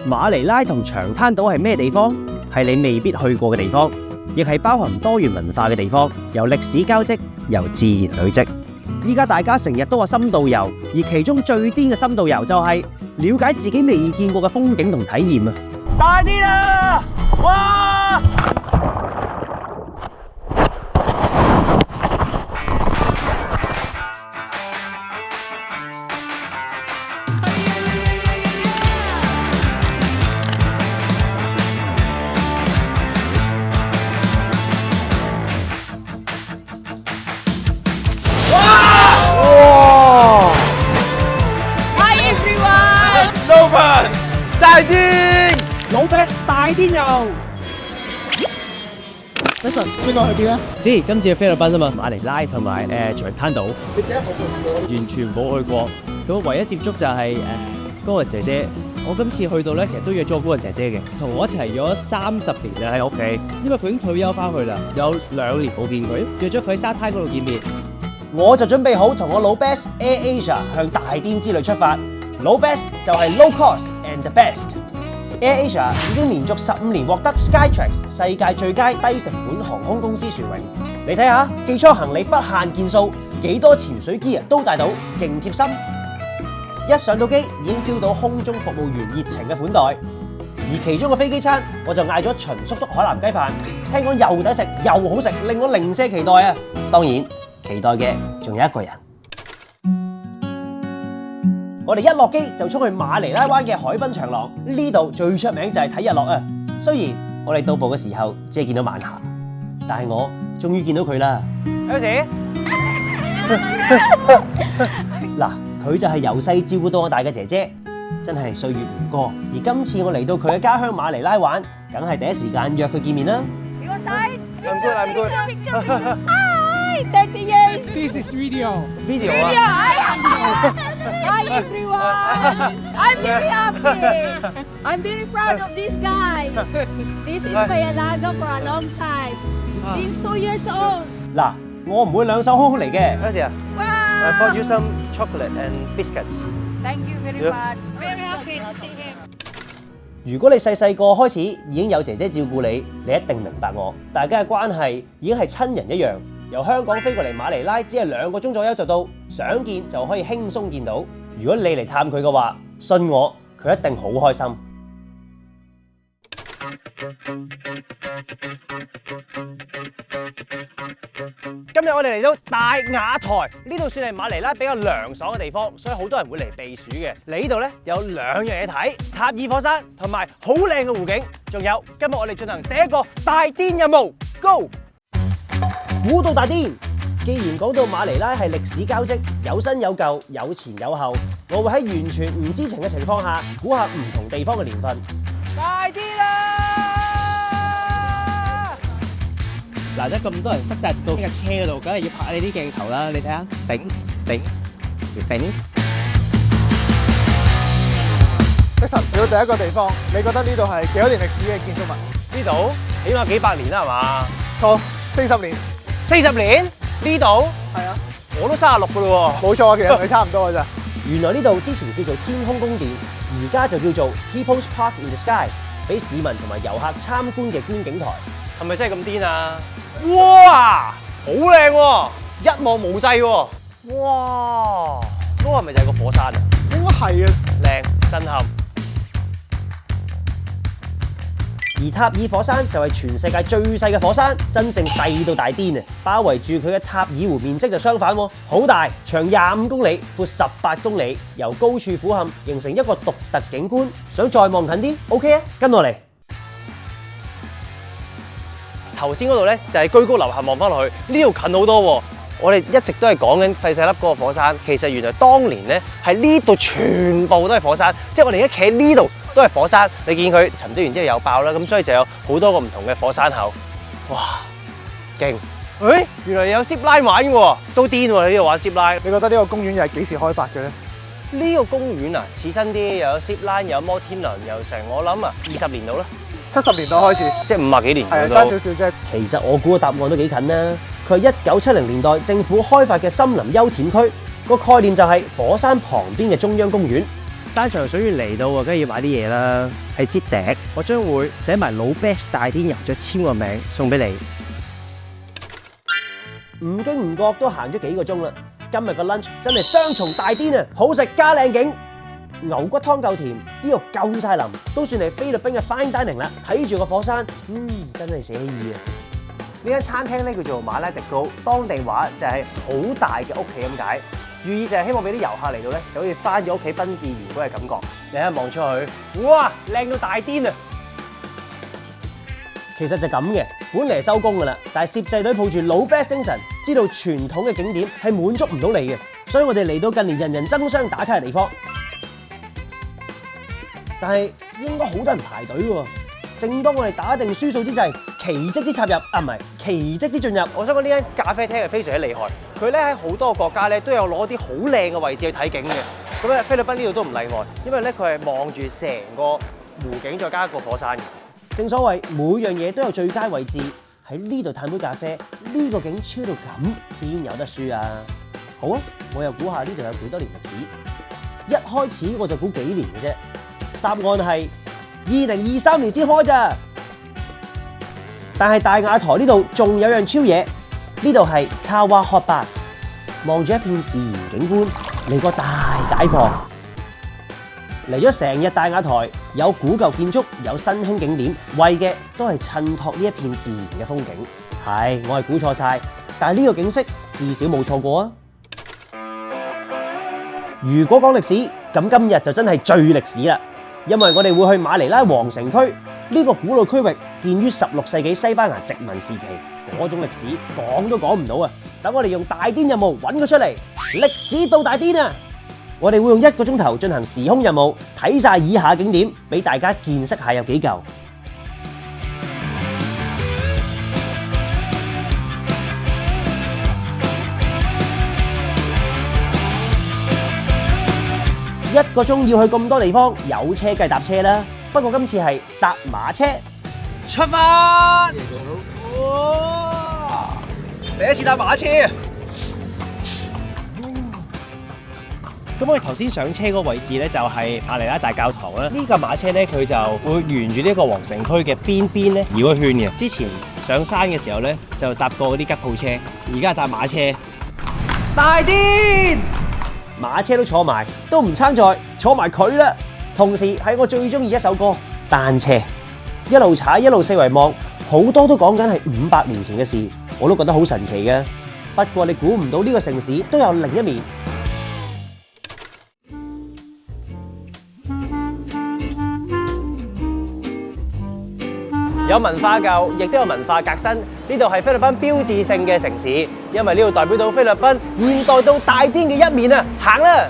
馬尼拉同長灘島係咩地方？係你未必去過嘅地方，亦係包含多元文化嘅地方，由歷史交織，由自然累積。依家大家成日都話深度遊，而其中最癲嘅深度遊就係了解自己未見過嘅風景同體驗啊！大啲啦！哇！大癲，老 best 大癲遊。Jason，呢個去邊啊？知今次去菲律賓啊嘛，馬尼拉同埋長灘島。你第一冇去過？完全冇去過，咁唯一接觸就係高人姐姐。我今次去到咧，其實都約咗個高人姐姐嘅，同我一齊咗30年啦喺屋企，因為佢已經退休翻去啦，有2年冇見佢，約咗佢喺沙灘嗰度見面。我就準備好同我老 best Air Asia 向大癲之旅出發。老 best 就係 low cost and the best。Air Asia 已經連續15年獲得 Skytrax 世界最佳低成本航空公司殊榮。你睇下，寄艙行李不限件數，幾多潛水機都帶到，勁貼心。一上到機已經 feel 到空中服務員熱情嘅款待。而其中嘅飛機餐，我就嗌咗秦叔叔海南雞飯，聽講又抵食又好食，令我零舍期待啊！當然，期待嘅仲有一個人。我哋一落機就衝去馬尼拉灣嘅海濱長廊，呢度最出名就係睇日落啊！雖然我哋到埗嘅時候只係見到晚霞，但係我終於見到佢啦。Elsie， 嗱，佢就係由細照顧到我大嘅姐姐，真係歲月如歌。而今次我嚟到佢嘅家鄉馬尼拉玩，梗係第一時間約佢見面啦。I'm good. Hi, 30 years. This is video. Video 啊！ Hi everyone. I'm very happy. I'm very proud of this guy. This is my alaga for a long time. Since 2 years old. 嗱，我唔會兩手空空嚟嘅。Elsie， I bought Wow. you some chocolate and biscuits. Thank you very much. Very happy to see him. 如果你細個開始已經有姐姐照顧你，你一定明白我。大家嘅關係已經係親人一樣。由香港飛過嚟馬尼拉，只係2個鐘左右就到，想見就可以輕鬆見到。如果你嚟探佢嘅話，信我，佢一定好開心。今日我哋嚟到大雅台，呢度算係馬尼拉比較涼爽嘅地方，所以好多人會嚟避暑嘅。嚟呢度咧有2樣嘢睇，塔爾火山同埋好靚嘅湖景，仲有今日我哋進行第一個大癲任務 ，Go！ 估到大癲！既然講到馬尼拉係歷史交織，有新有舊，有前有後，我會喺完全唔知情嘅情況下，估下唔同地方嘅年份。大啲啦！嗱，得咁多人塞晒到呢架車嗰度，梗係要拍你啲鏡頭啦！你睇下，頂。Jason，去到第一個地方，你覺得呢度係幾多年歷史嘅建築物？呢度起碼幾百年啦，係嘛？錯，40年。40年？呢度？係啊，我都36噶咯喎。冇錯啊，其實同你差唔多㗎咋。原來呢度之前叫做天空宮殿，而家就叫做 People's Park in the Sky， 俾市民同埋遊客參觀嘅觀景台。係咪真係咁癲啊？哇！好靚喎，一望無際喎。哇！嗰個係咪就係個火山啊？應該係啊。靚，震撼。而塔爾火山就係全世界最細嘅火山，真正細到大癲啊！包圍住佢嘅塔爾湖面積就相反喎，好大，長25公里，闊18公里，由高處俯瞰形成一個獨特景觀。想再望近啲 ，OK 啊，跟我嚟。頭先嗰度咧就係居高樓下望翻落去，呢度近好多喎。我哋一直都係講緊細細粒嗰個火山，其實原來當年咧係呢度全部都係火山，即係我哋而家企喺呢度都係火山。你見佢沉積完之後又爆啦，咁所以就有好多個唔同嘅火山口。哇，勁！誒，原來有 zip line 玩嘅喎，都癲喎！呢度玩 zip line。你覺得呢個公園又係幾時開發嘅咧？呢個公園啊，似新啲，又有 zip line，又有摩天輪，又成我諗啊20年到啦。70年代開始，即係50幾年。係啊，爭少少啫。其實我估個答案都幾近啦。佢係1970年代政府開發嘅森林休憩區，個概念就係火山旁邊嘅中央公園。山長水遠嚟到啊，梗係要買啲嘢啦。係支笛，我將會寫埋老 Best 大癲遊，再簽個名送俾你。唔經唔覺都行咗幾個鐘啦。今日個 lunch 真係雙重大癲啊！好食加靚景，牛骨湯夠甜，啲肉夠晒腍，都算係菲律賓嘅 fine dining 啦。睇住個火山，真係寫意啊！呢間餐廳咧叫做馬拉迪高，當地話就係好大嘅屋企咁解，寓意就係希望俾啲遊客嚟到咧，就好似翻咗屋企賓至如歸嘅感覺。你一望出去，哇，靚到大癲啊！其實就咁嘅，本嚟係收工噶啦，但係攝製隊抱住老 best 精神，知道傳統嘅景點係滿足唔到你嘅，所以我哋嚟到近年人人爭相打卡嘅地方。但係應該好多人排隊喎。正當我哋打定輸數之際，奇蹟之插入啊，唔係奇蹟之進入。我想講呢間咖啡廳係非常之厲害，佢咧喺好多個國家咧都有攞啲好靚嘅位置去睇景嘅。咁咧菲律賓呢度都唔例外，因為咧佢係望住成個湖景，再加一個火山嘅。正所謂每樣嘢都有最佳位置，喺呢度嘆杯咖啡，呢個景超到咁，邊有得輸啊？好啊，我又估下呢度有幾多年歷史。一開始我就估幾年嘅啫，答案係2023年先開咋。但係大雅台呢度仲有樣超嘢，呢度係 Kawa Hot Bath， 望住一片自然景觀，嚟個大解放。嚟咗成日大雅台，有古舊建築，有新興景點，為嘅都係襯托呢一片自然嘅風景。係，我係估錯晒，但係呢個景色至少冇錯過啊！如果講歷史，咁今日就真係最歷史啦，因為我哋會去馬尼拉皇城區。呢個古老區域建於16世紀西班牙殖民時期，嗰種歷史講都講唔到啊！等我哋用大癲任務揾佢出嚟，歷史到大癲啊！我哋會用1個鐘頭進行時空任務，睇晒以下景點，俾大家見識下有幾舊。1個鐘要去咁多地方，有車梗係搭車啦。不過今次係搭馬車出發。哇！第一次搭馬車啊！咁我哋頭先上車嗰個位置咧，就係馬尼拉大教堂啦。呢架馬車咧，佢就會沿住呢個皇城區嘅邊邊咧繞一圈嘅。之前上山嘅時候咧，就搭過嗰啲吉普車，而家搭馬車。大癲！馬車都坐埋，都唔參賽，坐埋佢啦。同時係我最中意一首歌《單車》，一路踩一路四圍望，好多都講緊係500年前嘅事，我都覺得好神奇嘅。不過你估唔到呢個城市都有另一面。有文化舊，亦都有文化革新。呢度係菲律賓標誌性嘅城市，因為呢度代表到菲律賓現代到大癲嘅一面啊！行啦！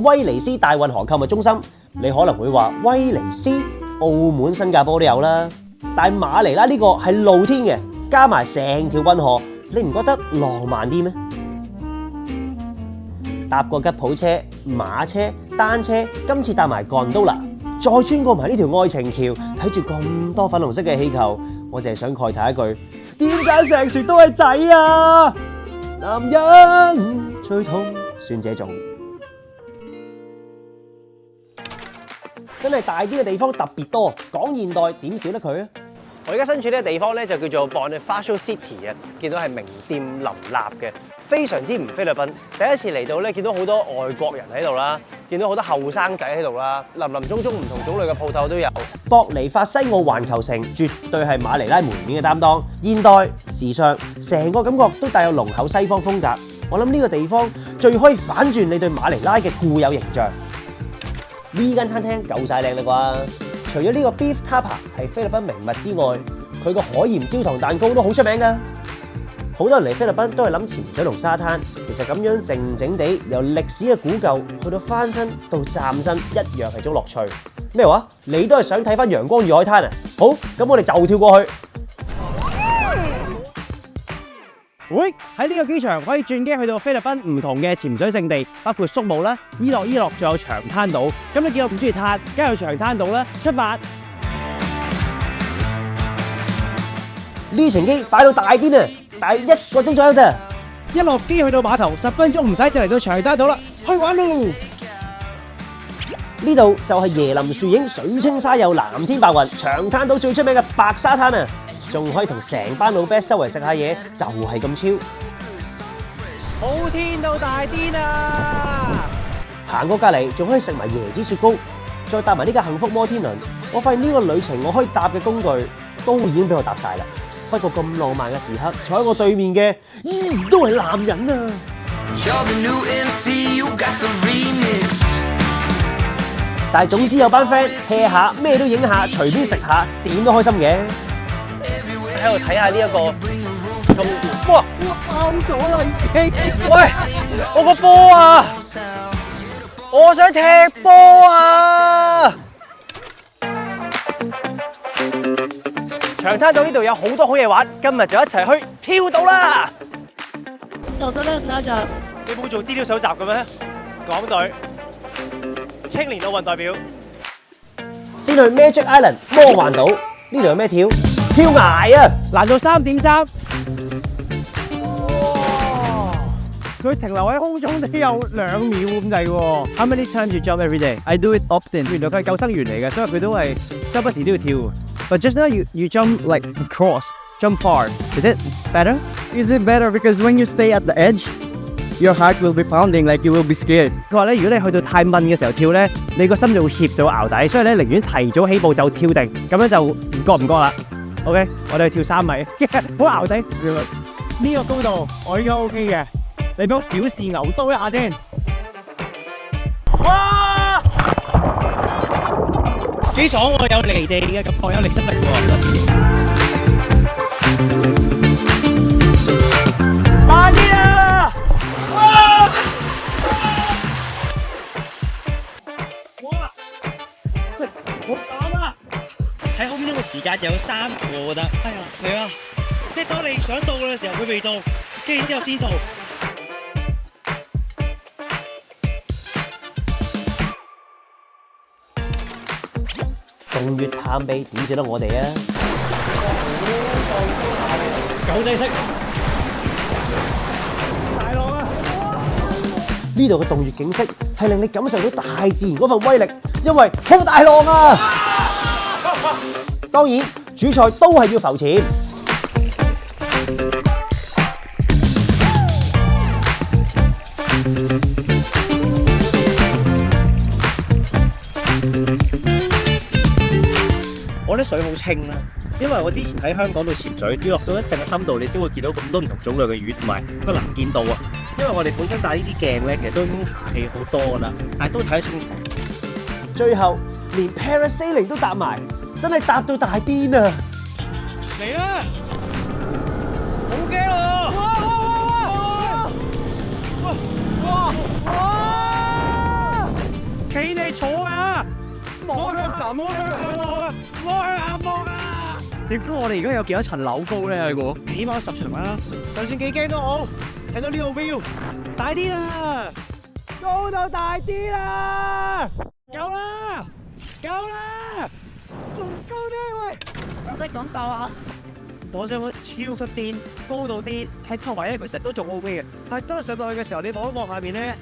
威尼斯大運河購物中心，你可能會話威尼斯、澳門、新加坡都有啦，但係馬尼拉呢個係露天嘅，加埋成條運河，你唔覺得浪漫啲咩？搭過吉普車、馬車、單車，今次搭埋 gondola。再穿過埋呢條愛情橋，睇住咁多粉紅色嘅氣球，我淨係想慨嘆一句：點解成船都係仔啊？男人最痛算這種。真係大啲嘅地方特別多，講現代點少得佢啊？我而家身處呢個地方咧就叫做 Bonifacio City 啊，見到係名店林立嘅，非常之唔菲律賓。第一次嚟到咧，見到好多外國人喺度啦，見到好多後生仔喺度啦，林林總總唔同種類嘅鋪頭都有。博尼法西奧環球城絕對係馬尼拉門面嘅擔當，現代時尚，成個感覺都帶有濃厚西方風格。我諗呢個地方最可以反轉你對馬尼拉嘅固有形象。呢間餐廳夠晒靚啦啩！除咗呢個 Beef Tapa 係菲律賓名物之外，佢個海鹽焦糖蛋糕都好出名㗎。好多人嚟菲律賓都係諗潛水同沙灘，其實咁樣靜靜地由歷史嘅古舊去到翻身到嶄新，一樣係種樂趣。咩話？你都係想睇翻陽光與海灘啊？好，咁我哋就跳過去。喂，喺呢個機場可以轉機去到菲律賓唔同嘅潛水勝地，包括宿務啦、伊洛，仲有長灘島。咁你見我唔中意灘，梗係去長灘島啦！出發！呢程機快到大癲啊！大1個鐘左右咋？一落機去到碼頭，10分鐘唔使就嚟到長灘島啦，去玩咯！呢度就係椰林樹影、水清沙幼、藍天白雲，長灘島最出名嘅白沙灘啊！仲可以同成班老 best 周圍食下嘢，就係咁超。好天到大癲啊！行過隔離仲可以食埋椰子雪糕，再搭埋呢架幸福摩天輪。我發現呢個旅程我可以搭嘅工具都已經俾我搭晒啦。不過咁浪漫嘅時刻，坐喺我對面嘅依然都係男人啊！但係總之有班 friend hea 下，咩都影下，隨便食下，點都開心嘅。喺度睇下呢一個哇，爆咗啦已經！喂，我個波啊！我想踢波啊！長灘島呢度有好多好嘢玩，今日就一齊去跳島啦！有得咧，那就你冇做資料搜集嘅咩？港隊青年奧運代表先去 Magic Island 魔幻島，呢度有咩跳？跳崖啊！難度3.3。佢停留喺空中都有2秒咁滯喎。How many times you jump every day? I do it often. 原來佢係救生員嚟嘅，所以佢都係周不時都要跳。But just now you jump like across, jump far. Is it better? Is it better because when you stay at the edge, your heart will be pounding like you will be scared. 佢話咧，如果你去到太悶嘅時候跳咧，你個心就會怯，就會淆底，所以咧寧願提早起步就跳定，咁樣就唔覺啦。OK， 我哋去跳3米，好淆底。呢個高度我應該 OK 嘅，你俾我小試牛刀一下先。哇！幾爽喎，有離地嘅感覺，有離心力喎。慢啲啊！哇！好慘啊！喺空中嘅時間有3個，我覺得。係啊，係啊，即係當你想到嘅時候，佢未到，跟住之後先到。洞穴探秘點少得我哋啊！狗仔式大浪啊！呢度嘅洞穴景色係令你感受到大自然嗰份威力，因為好大浪啊！當然，主菜都係要浮潛。我啲水好清啦，因為我之前喺香港度潛水，要落到一定嘅深度，你先會見到咁多唔同種類嘅魚同埋個能見度啊。因為我哋本身戴呢啲鏡咧，其實都已經客氣好多啦，但係都睇得清楚。最後連 parasailing 都搭埋，真係搭到大癲啊！嚟啦！好驚啊！哇！企地坐啊！摸向南，摸向南望，摸向南望啊！你估我哋而家有幾多層樓高咧？喺個起碼10層啦。就算幾驚都好，睇到呢個 view， 大啲啦，高到大啲啦！夠啦，夠啦，仲高啲喂！有得講受啊！我想講超級癲，高到啲，喺頭位咧佢成日都仲 OK 嘅，但係當上到去嘅時候，你望一望下面咧，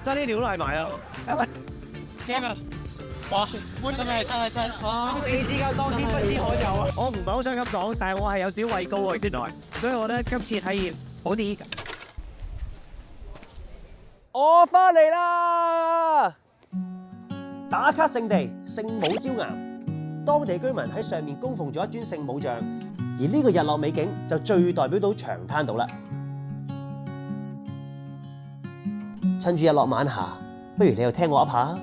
真係啲料賴埋啊！驚啊！哇！真係哇！你知㗎，當天不知罕有啊！我唔係好想咁講，但係我係有少少畏高啊，原來，所以我覺得今次體驗好啲。我翻嚟啦！打卡聖地聖母礁岩，當地居民喺上面供奉咗一尊聖母像，而呢個日落美景就最代表到長灘島啦。趁住日落晚霞，不如你又聽我噏下。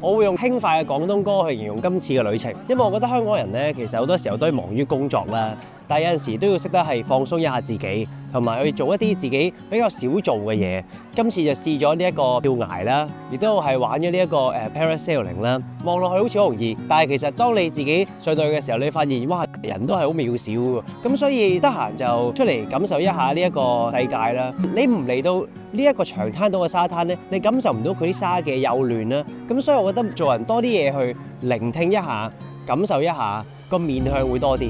我會用輕快嘅廣東歌去形容今次嘅旅程，因為我覺得香港人咧，其實好多時候都係忙於工作啦，但係有陣時都要識得係放鬆一下自己，同埋去做一啲自己比較少做嘅嘢。今次就試咗呢一個跳崖啦，亦都係玩咗呢一個parasailing 啦。望落去好似好容易，但係其實當你自己上到去嘅時候，你發現哇，人都係好渺小㗎。咁所以得閒就出嚟感受一下呢一個世界啦。你唔嚟到呢一個長灘島嘅沙灘咧，你感受唔到佢啲沙嘅幼嫩啦。咁所以我覺得做人多啲嘢去聆聽一下，感受一下，個面向會多啲。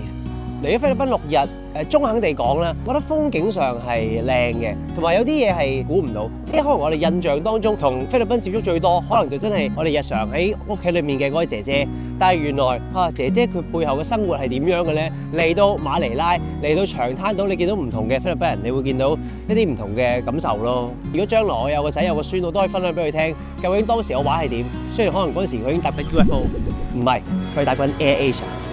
嚟咗菲律賓6日，中肯地講啦，我覺得風景上係靚嘅，同埋有啲嘢係估唔到，即係可能我哋印象當中同菲律賓接觸最多，可能就真係我哋日常喺屋企裏面嘅嗰位姐姐。但係原來姐姐佢背後嘅生活係點樣嘅咧？嚟到馬尼拉，嚟到長灘島，你見到唔同嘅菲律賓人，你會見到一啲唔同嘅感受咯。如果將來我有個仔有個孫，我都可以分享俾佢聽，究竟當時我玩係點。雖然可能嗰陣時佢已經搭緊 UFO，唔係，佢係搭緊 Air Asia。